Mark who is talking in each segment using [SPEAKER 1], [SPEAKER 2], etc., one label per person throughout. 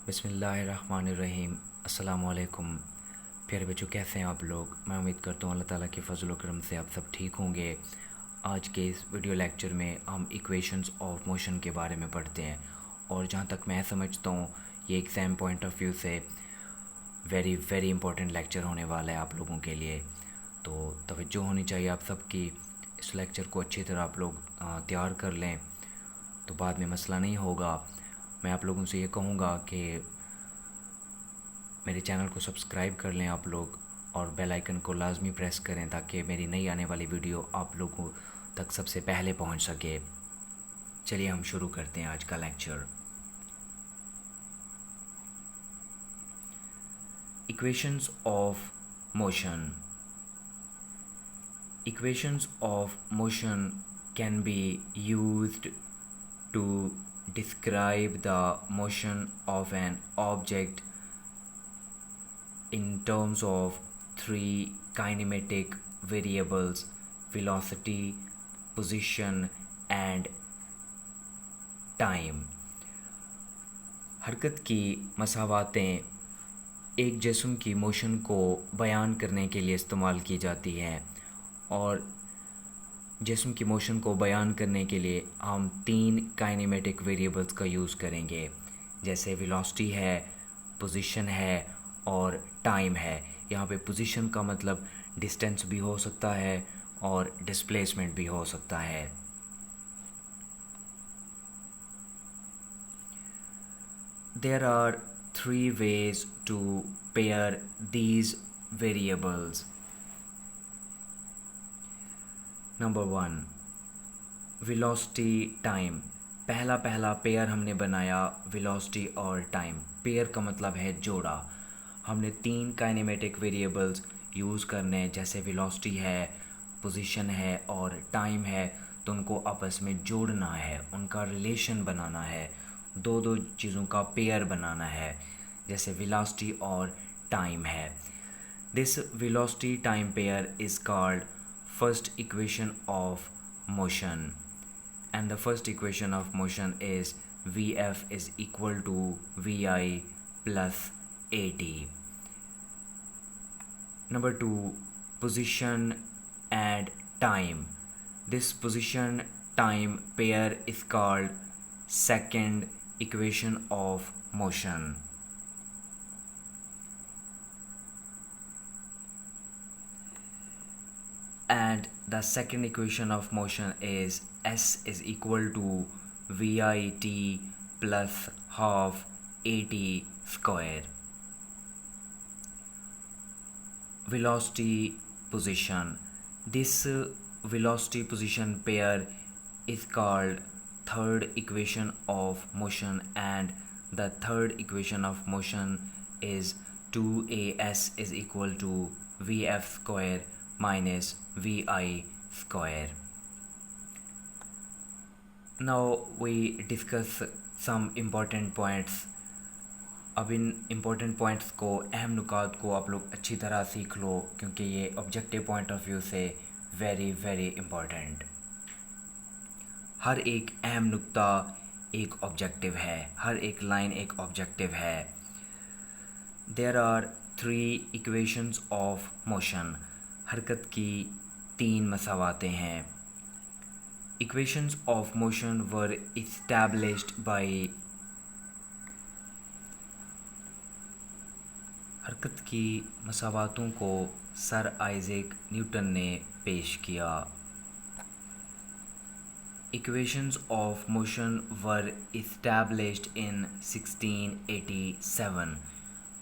[SPEAKER 1] बिस्मिल्लाहिर्रहमानिर्रहीम। अस्सलाम वालेकुम। प्यारे बच्चों, कैसे हैं आप लोग? मैं उम्मीद करता हूँ अल्लाह ताला के फजल व करम से आप सब ठीक होंगे। आज के इस वीडियो लेक्चर में हम इक्वेशंस ऑफ मोशन के बारे में पढ़ते हैं और जहाँ तक मैं समझता हूँ ये एग्ज़ाम पॉइंट ऑफ व्यू से वेरी वेरी इंपॉर्टेंट लेक्चर होने वाला है आप लोगों के लिए। तो तवज्जो होनी चाहिए आप सबकी। इस लेक्चर को अच्छी तरह आप लोग तैयार कर लें तो बाद में मसला नहीं होगा। मैं आप लोगों से ये कहूँगा कि मेरे चैनल को सब्सक्राइब कर लें आप लोग और बेल आइकन को लाजमी प्रेस करें ताकि मेरी नई आने वाली वीडियो आप लोगों तक सबसे पहले पहुंच सके। चलिए हम शुरू करते हैं आज का lecture. Equations of motion. Equations of motion can be used to describe the motion of an object in terms of three kinematic variables: velocity, position and time. हरकत की मसावातें एक जिस्म की मोशन को बयान करने के लिए इस्तेमाल की जाती हैं और जिस्म की मोशन को बयान करने के लिए हम तीन काइनेमेटिक वेरिएबल्स का यूज़ करेंगे, जैसे वेलोसिटी है, पोजीशन है और टाइम है। यहाँ पे पोजीशन का मतलब डिस्टेंस भी हो सकता है और डिस्प्लेसमेंट भी हो सकता है। There are three ways to pair these variables. Number 1, velocity time. पहला पेयर हमने बनाया वेलोसिटी और टाइम। पेयर का मतलब है जोड़ा। हमने तीन काइनेमेटिक वेरिएबल्स यूज़ करने हैं, जैसे वेलोसिटी है, पोजीशन है और टाइम है, तो उनको आपस में जोड़ना है, उनका रिलेशन बनाना है, दो चीज़ों का पेयर बनाना है, जैसे वेलोसिटी और टाइम है। This velocity time pair is called first equation of motion, and the first equation of motion is Vf is equal to Vi plus At. Number 2, position and time. This position time pair is called second equation of motion. And the second equation of motion is S is equal to Vit plus half At square. Velocity position. This velocity position pair is called third equation of motion, and the third equation of motion is 2as is equal to Vf square minus Vi square. Now we discuss some important points. अब इन important points को, अहम नुकात को आप लोग अच्छी तरह सीख लो क्योंकि ये ऑब्जेक्टिव पॉइंट ऑफ व्यू से वेरी वेरी इम्पोर्टेंट। हर एक अहम नुक्ता एक ऑब्जेक्टिव है, हर एक लाइन एक ऑब्जेक्टिव है। There are three equations of motion. हरकत की तीन मसावातें हैं। Equations of motion were established by हरकत की मसावातों को सर आइजैक न्यूटन ने पेश किया। Equations of motion were established in 1687।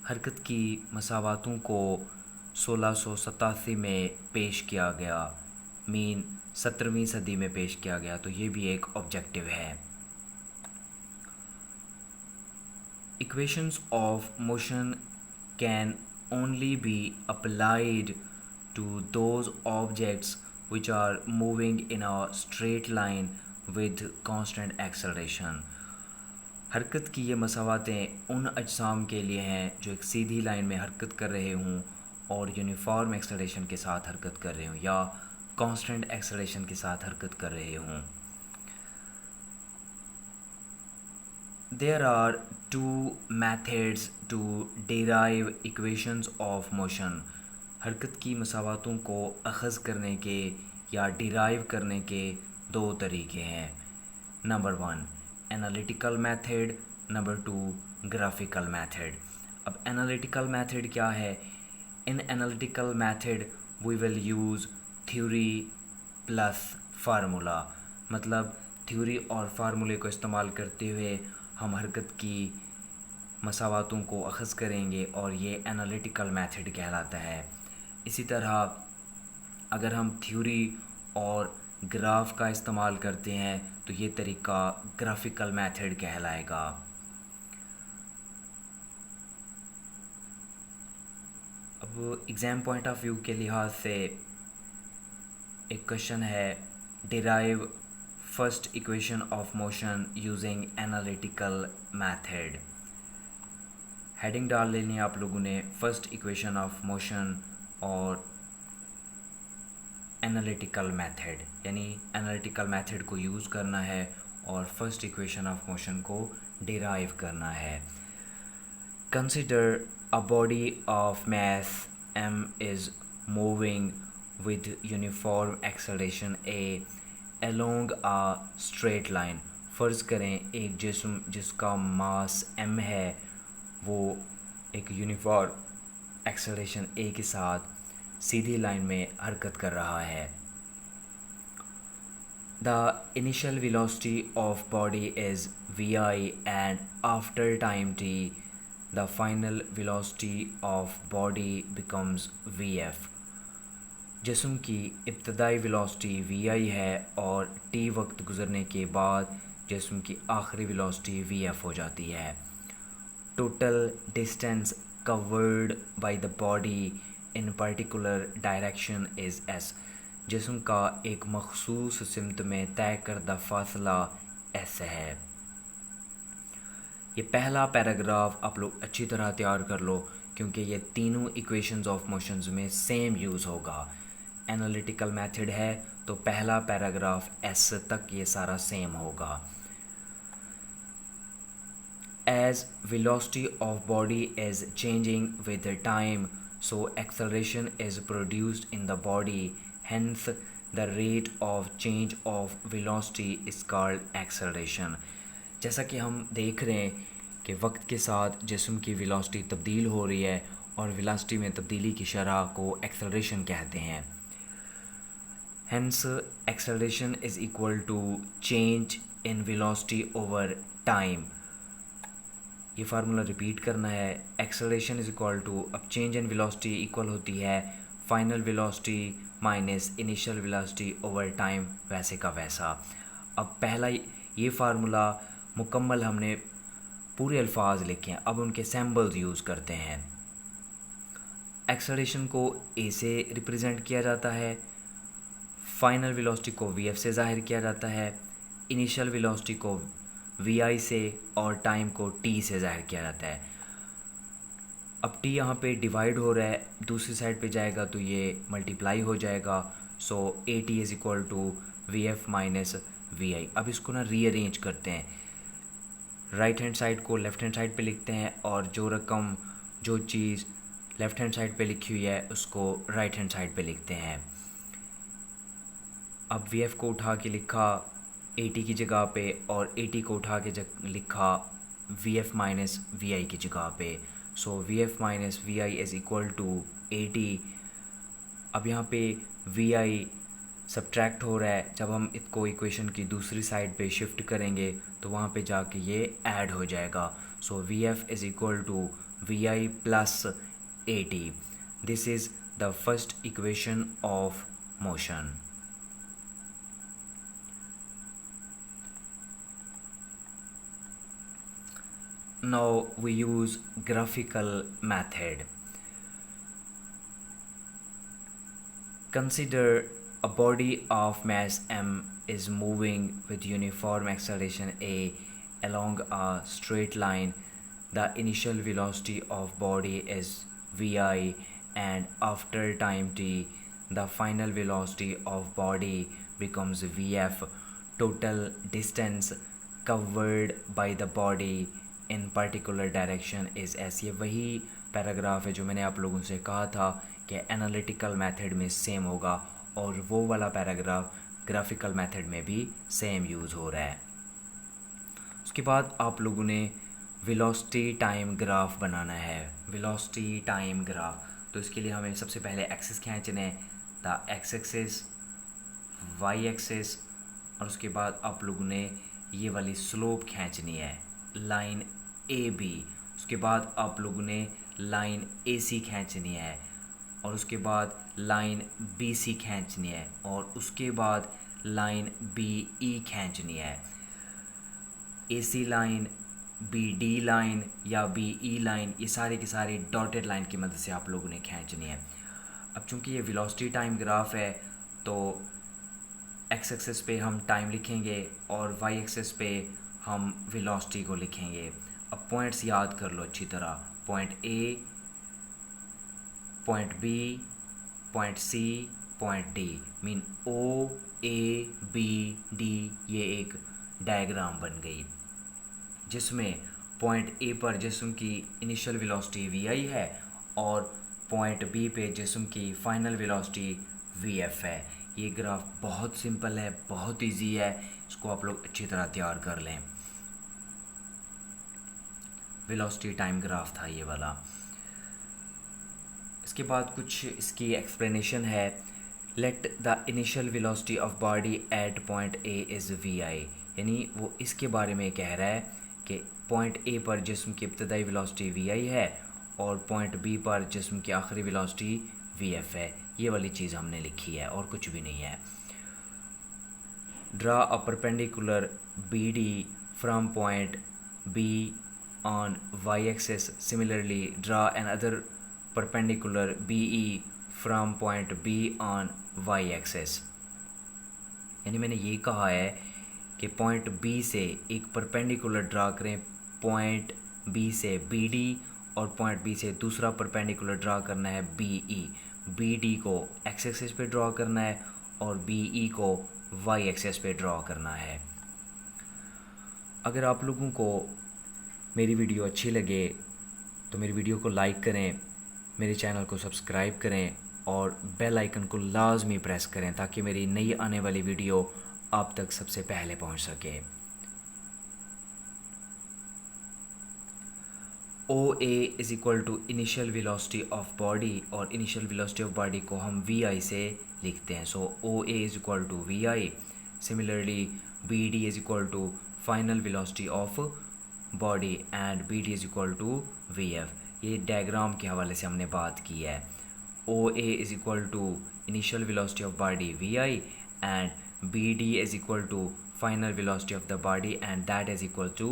[SPEAKER 1] हरकत की मसावातों को 1687 में पेश किया गया, मीन 17वीं सदी में पेश किया गया, तो ये भी एक ऑब्जेक्टिव है। Equations of motion can only be applied to those objects which are moving in a straight line with constant acceleration. हरकत की ये मसावातें उन अजसाम के लिए हैं जो एक सीधी लाइन में हरकत कर रहे हों और यूनिफॉर्म एक्सेलरेशन के साथ हरकत कर रहे हों या कांस्टेंट एक्सेलरेशन के साथ हरकत कर रहे हों। There are two methods to derive equations of motion। हरकत की मसावातों को अख़ज़ करने के या डिराइव करने के दो तरीके हैं। Number 1 analytical method, number 2 graphical method. अब एनालिटिकल मेथड क्या है? In analytical method we will use theory plus formula, मतलब थ्योरी और फार्मूले को इस्तेमाल करते हुए हम हरकत की मसावातों को अख़ज़ करेंगे और ये एनालिटिकल मेथड कहलाता है। इसी तरह अगर हम थ्योरी और ग्राफ का इस्तेमाल करते हैं तो ये तरीका ग्राफिकल मेथड कहलाएगा। अब एग्ज़ाम पॉइंट ऑफ व्यू के लिहाज से एक क्वेश्चन है, derive first equation of motion using analytical method. Heading डाल लेनी है आप लोगों ने, फर्स्ट इक्वेशन ऑफ मोशन और एनालिटिकल मेथड, यानी एनालिटिकल मेथड को यूज़ करना है और फर्स्ट इक्वेशन ऑफ मोशन को डिराइव करना है। Consider a body of mass m is moving with uniform acceleration a along a straight line। फ़र्ज़ करें एक जिस्म जिसका मास m है वो एक यूनिफॉर्म एक्सेलरेशन a के साथ सीधी लाइन में हरकत कर रहा है। The initial velocity of body is vi and after time t the final velocity of body becomes vf। जिस्म की इब्तदाई वेलोसिटी vi है और t वक्त गुज़रने के बाद जिस्म की आखिरी वेलोसिटी vf हो जाती है। Total distance covered by the body in particular direction is s। जिस्म का एक मखसूस सिमत में तय करदा फासला s है। ये पहला पैराग्राफ आप लोग अच्छी तरह तैयार कर लो क्योंकि ये तीनों इक्वेशंस ऑफ मोशंस में सेम यूज़ होगा। एनालिटिकल मेथड है तो पहला पैराग्राफ s तक ये सारा सेम होगा। As velocity of body is changing with the time, so acceleration is produced in the body, hence the rate of change of velocity is called acceleration। जैसा कि हम देख रहे हैं कि वक्त के साथ जिस्म की वेलोसिटी तब्दील हो रही है और वेलोसिटी में तब्दीली की शरह को एक्सेलरेशन कहते हैं। Hence acceleration is equal to change in velocity over time। ये फार्मूला रिपीट करना है, एक्सेलरेशन इज इक्वल टू, अब चेंज इन वेलोसिटी इक्वल होती है final velocity minus initial velocity over time, वैसे का वैसा। अब पहला ये फार्मूला मुकम्मल हमने पूरे अल्फाज लिखे हैं, अब उनके सैम्बल्स यूज़ करते हैं। एक्सेलरेशन को ए से रिप्रेजेंट किया जाता है, फाइनल वेलोसिटी को वी एफ से ज़ाहिर किया जाता है, इनिशियल वेलोसिटी को वी आई से और टाइम को टी से ज़ाहिर किया जाता है। अब टी यहाँ पे डिवाइड हो रहा है, दूसरी साइड पे जाएगा तो ये मल्टीप्लाई हो जाएगा, so a t is equal to V F minus we आई। अब इसको ना रीअरेंज करते हैं, राइट हैंड साइड को लेफ़्ट हैंड साइड पे लिखते हैं और जो रकम जो चीज़ लेफ़्ट हैंड साइड पे लिखी हुई है उसको राइट हैंड साइड पे लिखते हैं। अब वी एफ को उठा के लिखा ए टी की जगह पे और ए टी को उठा के लिखा V F minus we I की जगह पे, so V F minus we I is equal to A T. अब यहाँ पे वी आई सब्ट्रैक्ट हो रहा है, जब हम इसको इक्वेशन की दूसरी साइड पे शिफ्ट करेंगे तो वहाँ पे जाके ये ऐड हो जाएगा, so V F is equal to V I plus A T. This is the first equation of motion. Now we use graphical method. Consider a body of mass m is moving with uniform acceleration a along a straight line. The initial velocity of body is vi and after time t the final velocity of body becomes vf. Total distance covered by the body in particular direction is S. ये वही paragraph है जो मैंने आप लोगों से कहा था कि एनालिटिकल मेथड में सेम होगा, और वो वाला पैराग्राफ ग्राफिकल मेथड में भी सेम यूज़ हो रहा है। उसके बाद आप लोगों ने वेलोसिटी टाइम ग्राफ बनाना है। वेलोसिटी टाइम ग्राफ, तो इसके लिए हमें सबसे पहले एक्सिस खींचने हैं, the X axis, Y axis, और उसके बाद आप लोगों ने ये वाली स्लोप खींचनी है, लाइन ए बी। उसके बाद आप लोगों ने लाइन ए सी खींचनी है, और उसके बाद लाइन बी सी खींचनी है, और उसके बाद लाइन बी ई खींचनी है। ए सी लाइन, बी डी लाइन या बी ई लाइन, ये सारे के सारे डॉटेड लाइन की मदद से आप लोगों ने खींचनी है। अब चूंकि ये वेलोसिटी टाइम ग्राफ है, तो एक्स एक्सिस पे हम टाइम लिखेंगे और वाई एक्सिस पे हम वेलोसिटी को लिखेंगे। अब पॉइंट्स याद कर लो अच्छी तरह, point A, point B, point C, point D, mean O A B D, ये एक डायग्राम बन गई जिसमें पॉइंट ए पर जिस्म की इनिशियल वेलोसिटी वी आई है और पॉइंट बी पे जिस्म की फाइनल वेलोसिटी वी एफ है। ये ग्राफ बहुत सिंपल है, बहुत इजी है, इसको आप लोग अच्छी तरह तैयार कर लें। वेलोसिटी टाइम ग्राफ था ये वाला। इसके बाद कुछ इसकी एक्सप्लेनेशन है। Let the initial velocity of body at point A is v i, यानी वो इसके बारे में कह रहा है कि पॉइंट ए पर जिस्म की इब्तदाई वेलोसिटी वी आई है और पॉइंट बी पर जिस्म की आखिरी वेलोसिटी वी एफ है। ये वाली चीज़ हमने लिखी है और कुछ भी नहीं है। Draw a perpendicular B D from point B on Y axis, similarly draw another perpendicular B E from point B on Y axis. यानी मैंने ये कहा है कि पॉइंट बी से एक परपेंडिकुलर ड्रा करें, पॉइंट बी से बी डी, और पॉइंट बी से दूसरा परपेंडिकुलर ड्रा करना है बी ई। बी डी को एक्स एक्सिस पे ड्रा करना है और बी ई को वाई एक्सिस पे ड्रा करना है। अगर आप लोगों को मेरी वीडियो अच्छी लगे तो मेरी वीडियो को लाइक करें, मेरे चैनल को सब्सक्राइब करें और बेल आइकन को लाजमी प्रेस करें ताकि मेरी नई आने वाली वीडियो आप तक सबसे पहले पहुंच सके। O A is equal to initial velocity of body, और इनिशियल वेलोसिटी ऑफ बॉडी को हम वी आई से लिखते हैं। So O A is equal to V I. Similarly B D is equal to final velocity of body and B D is equal to we F. ये diagram के हवाले से हमने बात की है। O A is equal to initial velocity of body we I and BD is equal to final velocity of the body and that is equal to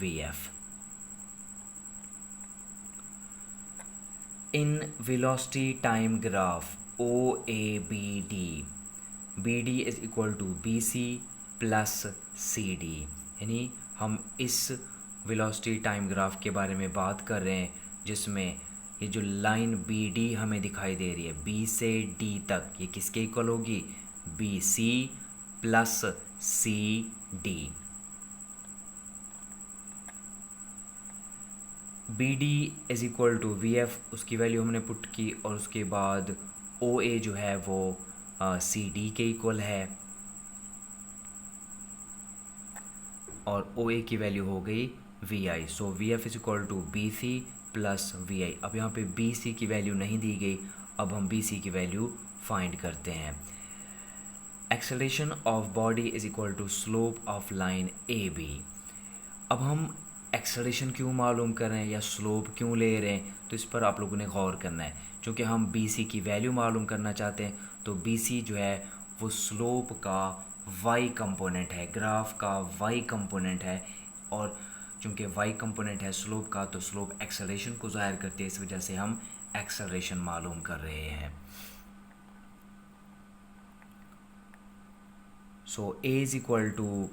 [SPEAKER 1] VF. In velocity time graph OABD, BD is equal to BC plus CD, यानी हम इस velocity time graph के बारे में बात कर रहे हैं जिसमें ये जो लाइन BD हमें दिखाई दे रही है B से D तक, ये किसके इक्वल होगी? BC plus C D. B D is equal to we F, उसकी वैल्यू हमने पुट की और उसके बाद ओ ए जो है वो सी डी के इक्वल है और ओ ए की वैल्यू हो गई V I. So V F is equal to B C plus V आई। अब यहाँ पे बी सी की वैल्यू नहीं दी गई, अब हम बी सी की वैल्यू फाइंड करते हैं। Acceleration of body is equal to slope of line A B. अब हम एक्सेलरेशन क्यों मालूम कर रहे हैं या स्लोप क्यों ले रहे हैं, तो इस पर आप लोगों ने गौर करना है। क्योंकि हम बी सी की वैल्यू मालूम करना चाहते हैं, तो बी सी जो है वो स्लोप का वाई कंपोनेंट है, ग्राफ का वाई कंपोनेंट है, और चूँकि वाई कंपोनेंट है स्लोप का, तो स्लोप एक्सेलरेशन को ज़ाहिर करती है, इस वजह से हम एक्सेलरेशन मालूम कर रहे हैं। So A is equal to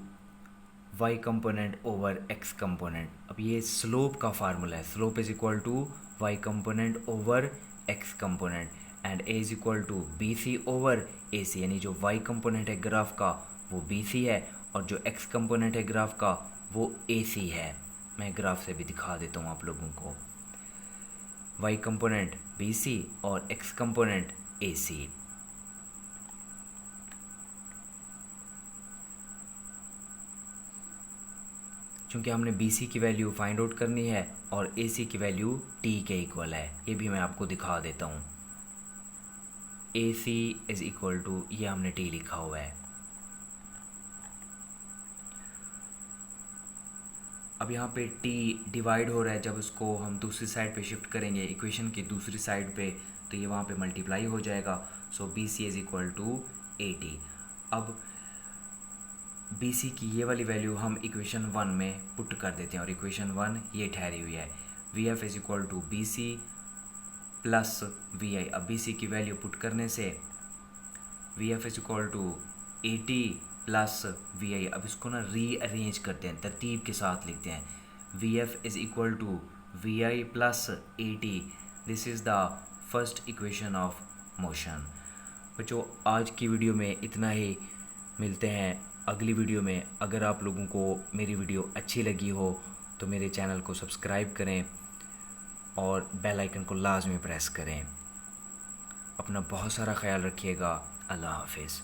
[SPEAKER 1] Y component over X component. अब ये स्लोप का फार्मूला है, slope is equal to Y component over X component and A is equal to B C over A C, यानी जो Y component है graph का वो B C है और जो एक्स कंपोनेंट है ग्राफ का वो ए सी है। मैं ग्राफ से भी दिखा देता हूँ आप लोगों को। y कंपोनेंट BC और x कंपोनेंट AC। चूँकि हमने BC की वैल्यू फाइंड आउट करनी है और AC की वैल्यू t के इक्वल है, ये भी मैं आपको दिखा देता हूँ। AC इज इक्वल टू, ये हमने t लिखा हुआ है। अब यहाँ पे t डिवाइड हो रहा है, जब उसको हम दूसरी साइड पे शिफ्ट करेंगे इक्वेशन की दूसरी साइड पे, तो ये वहाँ पे मल्टीप्लाई हो जाएगा। सो BC इज इक्वल टू 80। अब BC की ये वाली वैल्यू हम इक्वेशन 1 में पुट कर देते हैं और इक्वेशन 1 ये ठहरी हुई है। VF is equal to BC plus VI। अब BC की वैल्यू पुट करने से VF is equal to 80 plus VI। अब इसको ना रीअरेंज करते हैं, तरतीब के साथ लिखते हैं। VF is equal to VI plus 80। This is the first equation of motion. बच्चों, आज की वीडियो में इतना ही। मिलते हैं अगली वीडियो में। अगर आप लोगों को मेरी वीडियो अच्छी लगी हो तो मेरे चैनल को सब्सक्राइब करें और बेल आइकन को लाजमी प्रेस करें। अपना बहुत सारा ख्याल रखिएगा। अल्लाह हाफिज़।